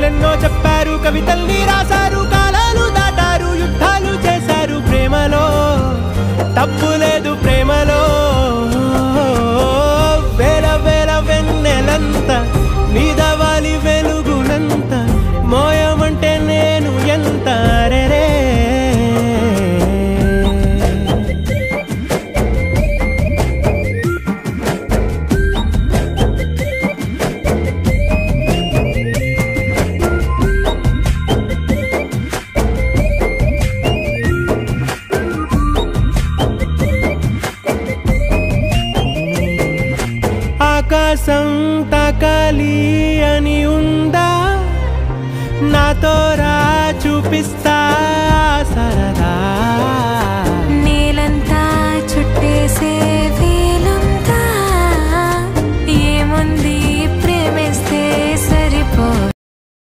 కథలెన్నో చెప్పారు, కవితల్ని రాశారు, కాలాలు దాటారు, యుద్ధాలు చేశారు. ప్రేమలో తప్పు లేదు, ప్రేమలో వేల వేల వెన్నెలంత నీదవాలి వెలుగునంత మోయమంటే నేను ఎంత రే. ఆకాశం తాకాలి అని ఉందా, నాతో రా చూపిస్తా